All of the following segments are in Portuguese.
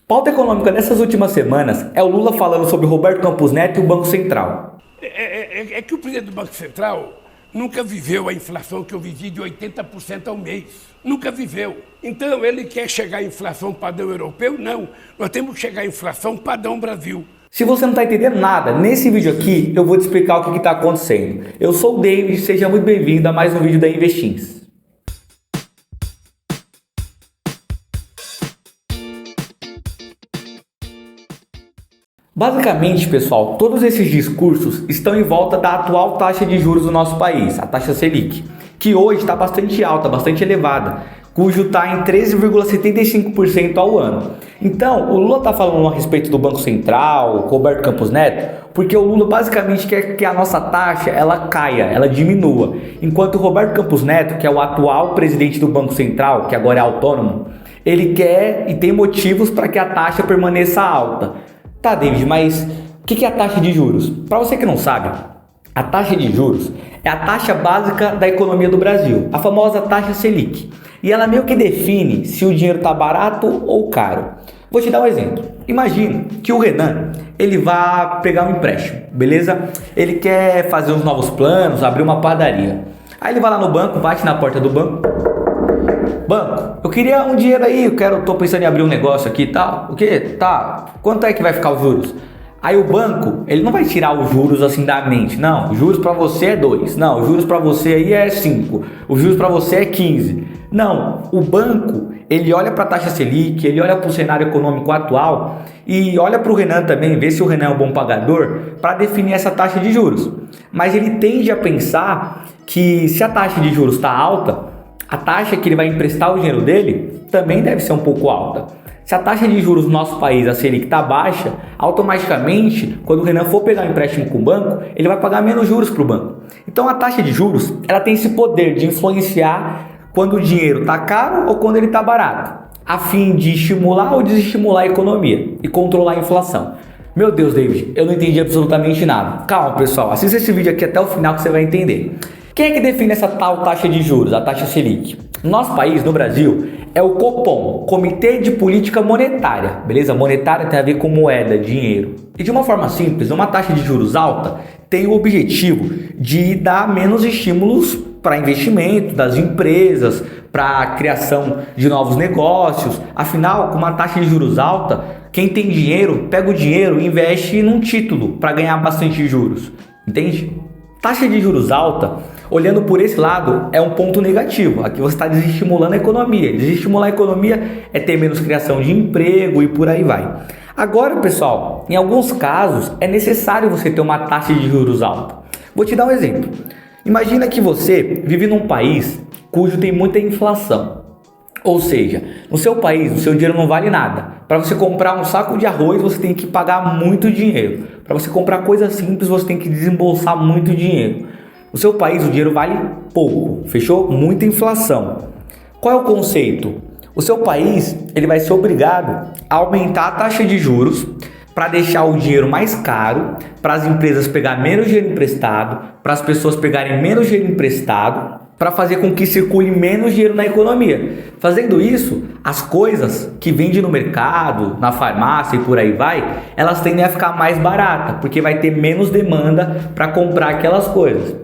Pauta econômica dessas últimas semanas é o Lula falando sobre Roberto Campos Neto e o Banco Central. É que o presidente do Banco Central nunca viveu a inflação que eu vivi de 80% ao mês. Nunca viveu. Então ele quer chegar à inflação padrão europeu? Não. Nós temos que chegar à inflação padrão Brasil. Se você não está entendendo nada, nesse vídeo aqui eu vou te explicar o que está acontecendo. Eu sou o David, seja muito bem-vindo a mais um vídeo da Investins. Basicamente, pessoal, todos esses discursos estão em volta da atual taxa de juros do nosso país, a taxa Selic, que hoje está bastante alta, bastante elevada, cujo está em 13,75% ao ano. Então, o Lula está falando a respeito do Banco Central, Roberto Campos Neto, porque o Lula basicamente quer que a nossa taxa ela caia, ela diminua, enquanto o Roberto Campos Neto, que é o atual presidente do Banco Central, que agora é autônomo, ele quer e tem motivos para que a taxa permaneça alta. Tá, David, mas o que é a taxa de juros? Para você que não sabe, a taxa de juros é a taxa básica da economia do Brasil, a famosa taxa Selic. E ela meio que define se o dinheiro está barato ou caro. Vou te dar um exemplo. Imagina que o Renan, ele vai pegar um empréstimo, beleza? Ele quer fazer uns novos planos, abrir uma padaria. Aí ele vai lá no banco, bate na porta do banco. Banco, eu queria um dinheiro aí, tô pensando em abrir um negócio aqui e tal. O quê? Tá, quanto é que vai ficar os juros? Aí o banco, ele não vai tirar os juros assim da mente. Não, os juros para você é 2. Não, os juros para você aí é 5. Os juros para você é 15. Não, o banco, ele olha para a taxa Selic, ele olha para o cenário econômico atual e olha para o Renan também, vê se o Renan é um bom pagador para definir essa taxa de juros. Mas ele tende a pensar que se a taxa de juros está alta, a taxa que ele vai emprestar o dinheiro dele também deve ser um pouco alta. Se a taxa de juros no nosso país, a Selic, está baixa, automaticamente, quando o Renan for pegar um empréstimo com o banco, ele vai pagar menos juros para o banco. Então a taxa de juros ela tem esse poder de influenciar quando o dinheiro está caro ou quando ele está barato, a fim de estimular ou desestimular a economia e controlar a inflação. Meu Deus, David, eu não entendi absolutamente nada. Calma, pessoal, assista esse vídeo aqui até o final que você vai entender. Quem é que define essa tal taxa de juros, a taxa Selic? No nosso país, no Brasil, é o Copom, Comitê de Política Monetária, beleza? Monetária tem a ver com moeda, dinheiro. E de uma forma simples, uma taxa de juros alta tem o objetivo de dar menos estímulos para investimento das empresas, para a criação de novos negócios. Afinal, com uma taxa de juros alta, quem tem dinheiro, pega o dinheiro e investe num título para ganhar bastante juros, entende? Taxa de juros alta, olhando por esse lado, é um ponto negativo. Aqui você está desestimulando a economia. Desestimular a economia é ter menos criação de emprego e por aí vai. Agora, pessoal, em alguns casos é necessário você ter uma taxa de juros alta. Vou te dar um exemplo. Imagina que você vive num país cujo tem muita inflação. Ou seja, no seu país, o seu dinheiro não vale nada. Para você comprar um saco de arroz, você tem que pagar muito dinheiro. Para você comprar coisas simples, você tem que desembolsar muito dinheiro. No seu país, o dinheiro vale pouco, fechou? Muita inflação. Qual é o conceito? O seu país ele vai ser obrigado a aumentar a taxa de juros para deixar o dinheiro mais caro, para as empresas pegarem menos dinheiro emprestado, para as pessoas pegarem menos dinheiro emprestado, para fazer com que circule menos dinheiro na economia. Fazendo isso, as coisas que vendem no mercado, na farmácia e por aí vai, elas tendem a ficar mais baratas, porque vai ter menos demanda para comprar aquelas coisas.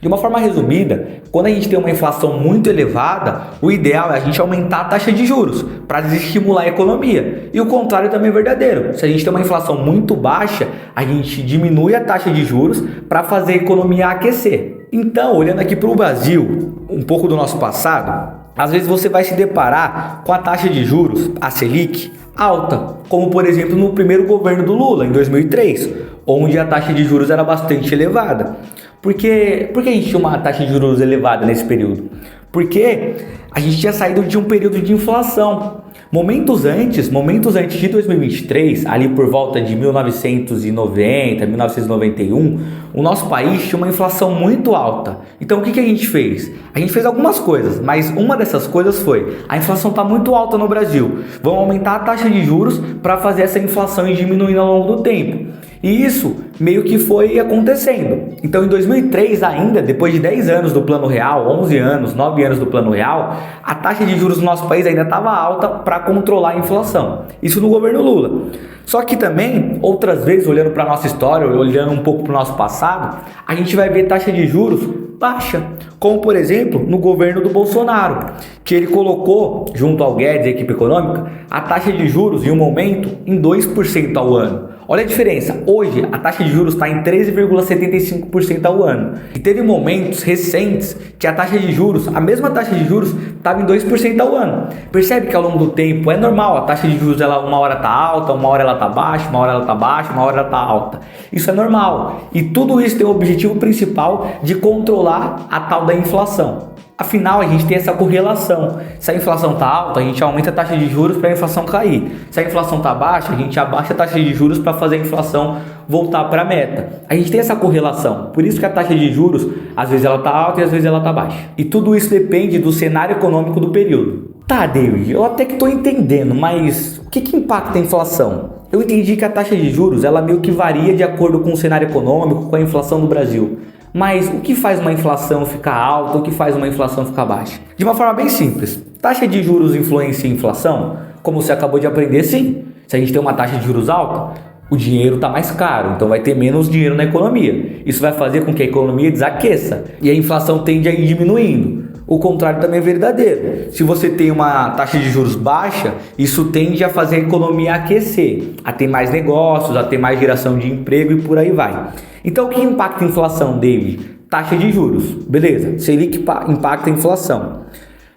De uma forma resumida, quando a gente tem uma inflação muito elevada, o ideal é a gente aumentar a taxa de juros para desestimular a economia. E o contrário também é verdadeiro. Se a gente tem uma inflação muito baixa, a gente diminui a taxa de juros para fazer a economia aquecer. Então, olhando aqui para o Brasil, um pouco do nosso passado, às vezes você vai se deparar com a taxa de juros, a Selic, alta, como por exemplo no primeiro governo do Lula, em 2003, onde a taxa de juros era bastante elevada. Por que a gente tinha uma taxa de juros elevada nesse período? Porque a gente tinha saído de um período de inflação. Momentos antes de 2023, ali por volta de 1990, 1991, o nosso país tinha uma inflação muito alta. Então o que a gente fez? A gente fez algumas coisas, mas uma dessas coisas foi: a inflação está muito alta no Brasil, vamos aumentar a taxa de juros para fazer essa inflação ir diminuindo ao longo do tempo. E isso meio que foi acontecendo. Então em 2003 ainda, depois de 10 anos do Plano Real, 11 anos, 9 anos do Plano Real, a taxa de juros no nosso país ainda estava alta para controlar a inflação. Isso no governo Lula. Só que também, outras vezes, olhando para a nossa história, olhando um pouco para o nosso passado, a gente vai ver taxa de juros baixa, como por exemplo no governo do Bolsonaro, que ele colocou, junto ao Guedes e a equipe econômica, a taxa de juros em um momento em 2% ao ano. Olha a diferença, hoje a taxa de juros está em 13,75% ao ano. E teve momentos recentes que a taxa de juros, a mesma taxa de juros, estava em 2% ao ano. Percebe que ao longo do tempo é normal, a taxa de juros ela, uma hora está alta, uma hora ela está baixa, uma hora ela está baixa, uma hora ela está alta. Isso é normal. E tudo isso tem o objetivo principal de controlar a tal da inflação. Afinal, a gente tem essa correlação. Se a inflação está alta, a gente aumenta a taxa de juros para a inflação cair. Se a inflação está baixa, a gente abaixa a taxa de juros para fazer a inflação voltar para a meta. A gente tem essa correlação. Por isso que a taxa de juros, às vezes ela está alta e às vezes ela está baixa. E tudo isso depende do cenário econômico do período. Tá, David, eu até que estou entendendo, mas o que impacta a inflação? Eu entendi que a taxa de juros ela meio que varia de acordo com o cenário econômico, com a inflação do Brasil. Mas o que faz uma inflação ficar alta, o que faz uma inflação ficar baixa? De uma forma bem simples, taxa de juros influencia a inflação? Como você acabou de aprender, sim. Se a gente tem uma taxa de juros alta, o dinheiro está mais caro, então vai ter menos dinheiro na economia. Isso vai fazer com que a economia desaqueça e a inflação tende a ir diminuindo. O contrário também é verdadeiro. Se você tem uma taxa de juros baixa, isso tende a fazer a economia aquecer, a ter mais negócios, a ter mais geração de emprego e por aí vai. Então o que impacta a inflação, David? Taxa de juros, beleza. Selic impacta a inflação.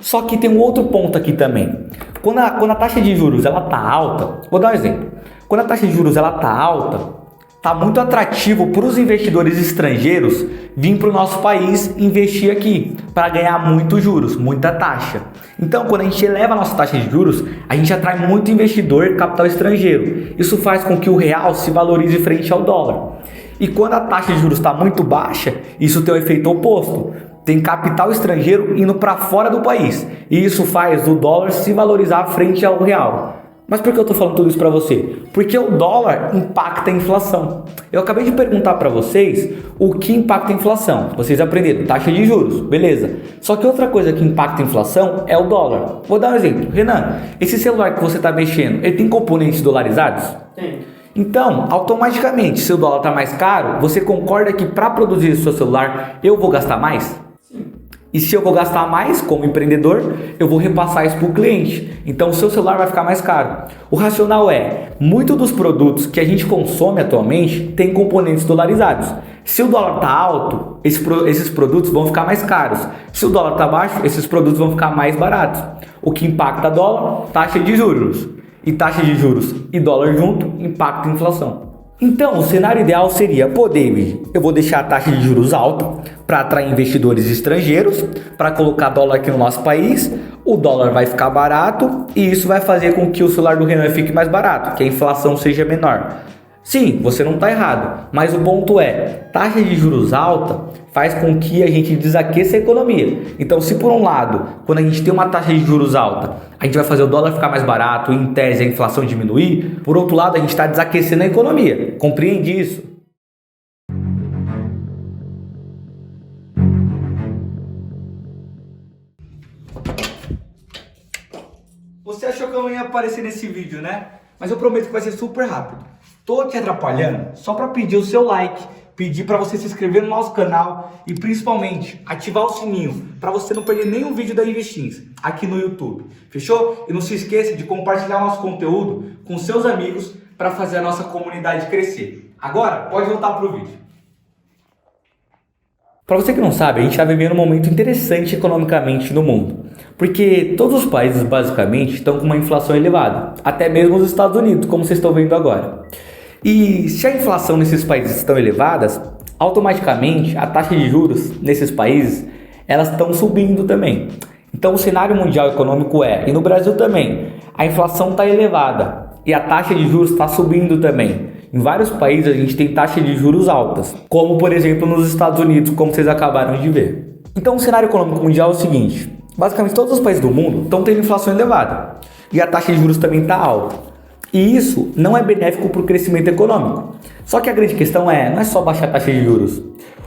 Só que tem um outro ponto aqui também. Quando a taxa de juros ela tá alta, vou dar um exemplo. Quando a taxa de juros ela tá alta, tá muito atrativo para os investidores estrangeiros vir para o nosso país investir aqui para ganhar muitos juros, muita taxa. Então, quando a gente eleva a nossa taxa de juros, a gente atrai muito investidor, capital estrangeiro. Isso faz com que o real se valorize frente ao dólar. E quando a taxa de juros está muito baixa, isso tem o efeito oposto. Tem capital estrangeiro indo para fora do país. E isso faz o dólar se valorizar frente ao real. Mas por que eu estou falando tudo isso para você? Porque o dólar impacta a inflação. Eu acabei de perguntar para vocês o que impacta a inflação. Vocês aprenderam, taxa de juros, beleza. Só que outra coisa que impacta a inflação é o dólar. Vou dar um exemplo. Renan, esse celular que você está mexendo, ele tem componentes dolarizados? Tem. Então, automaticamente, se o dólar está mais caro, você concorda que para produzir o seu celular eu vou gastar mais? Sim. E se eu vou gastar mais como empreendedor, eu vou repassar isso para o cliente. Então o seu celular vai ficar mais caro. O racional é, muitos dos produtos que a gente consome atualmente tem componentes dolarizados. Se o dólar está alto, esses produtos vão ficar mais caros. Se o dólar está baixo, esses produtos vão ficar mais baratos. O que impacta dólar? Taxa de juros. E taxa de juros e dólar junto impacta a inflação. Então, o cenário ideal seria, pô, David, eu vou deixar a taxa de juros alta para atrair investidores estrangeiros, para colocar dólar aqui no nosso país, o dólar vai ficar barato e isso vai fazer com que o celular do Renan fique mais barato, que a inflação seja menor. Sim, você não está errado, mas o ponto é, taxa de juros alta faz com que a gente desaqueça a economia. Então, se por um lado, quando a gente tem uma taxa de juros alta, a gente vai fazer o dólar ficar mais barato e em tese a inflação diminuir, por outro lado, a gente está desaquecendo a economia. Compreende isso? Você achou que eu não ia aparecer nesse vídeo, né? Mas eu prometo que vai ser super rápido. Tô te atrapalhando só para pedir o seu like, pedir para você se inscrever no nosso canal e principalmente ativar o sininho para você não perder nenhum vídeo da Investins aqui no YouTube. Fechou? E não se esqueça de compartilhar nosso conteúdo com seus amigos para fazer a nossa comunidade crescer. Agora, pode voltar pro vídeo. Para você que não sabe, a gente está vivendo um momento interessante economicamente no mundo. Porque todos os países basicamente estão com uma inflação elevada. Até mesmo os Estados Unidos, como vocês estão vendo agora. E se a inflação nesses países estão elevadas, automaticamente a taxa de juros nesses países elas estão subindo também. Então o cenário mundial econômico e no Brasil também, a inflação está elevada e a taxa de juros está subindo também. Em vários países a gente tem taxas de juros altas, como por exemplo nos Estados Unidos, como vocês acabaram de ver. Então o cenário econômico mundial é o seguinte, basicamente todos os países do mundo estão tendo inflação elevada e a taxa de juros também está alta. E isso não é benéfico para o crescimento econômico. Só que a grande questão não é só baixar a taxa de juros.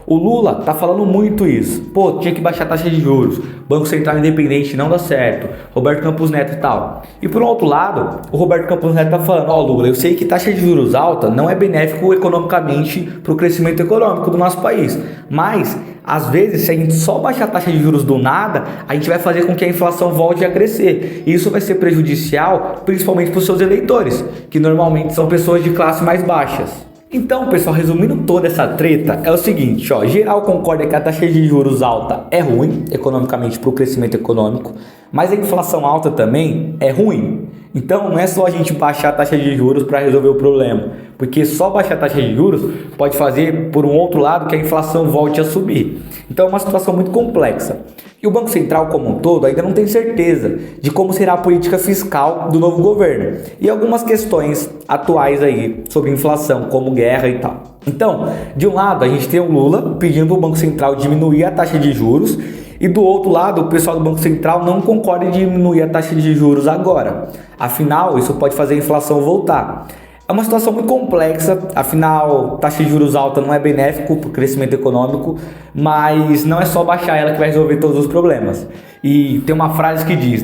O Lula tá falando muito isso. Pô, tinha que baixar a taxa de juros. Banco Central independente não dá certo. Roberto Campos Neto e tal. E por um outro lado, o Roberto Campos Neto tá falando, Lula, eu sei que taxa de juros alta não é benéfico economicamente para o crescimento econômico do nosso país. Mas, às vezes, se a gente só baixar a taxa de juros do nada, a gente vai fazer com que a inflação volte a crescer. E isso vai ser prejudicial, principalmente para os seus eleitores, que normalmente são pessoas de classe mais baixas. Então, pessoal, resumindo toda essa treta, é o seguinte, geral concorda que a taxa de juros alta é ruim, economicamente, para o crescimento econômico, mas a inflação alta também é ruim. Então, não é só a gente baixar a taxa de juros para resolver o problema, porque só baixar a taxa de juros pode fazer, por um outro lado, que a inflação volte a subir. Então, é uma situação muito complexa. E o Banco Central, como um todo, ainda não tem certeza de como será a política fiscal do novo governo e algumas questões atuais aí sobre inflação, como guerra e tal. Então, de um lado, a gente tem o Lula pedindo para o Banco Central diminuir a taxa de juros e do outro lado, o pessoal do Banco Central não concorda em diminuir a taxa de juros agora. Afinal, isso pode fazer a inflação voltar. É uma situação muito complexa, afinal, taxa de juros alta não é benéfico para o crescimento econômico, mas não é só baixar ela que vai resolver todos os problemas. E tem uma frase que diz,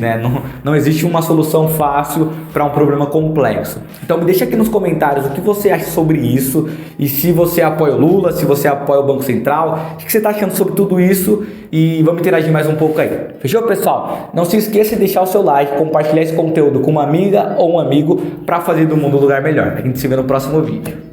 não existe uma solução fácil para um problema complexo. Então me deixa aqui nos comentários o que você acha sobre isso, e se você apoia o Lula, se você apoia o Banco Central, o que você está achando sobre tudo isso, e vamos interagir mais um pouco aí. Fechou, pessoal? Não se esqueça de deixar o seu like, compartilhar esse conteúdo com uma amiga ou um amigo para fazer do mundo um lugar melhor. A gente se vê no próximo vídeo.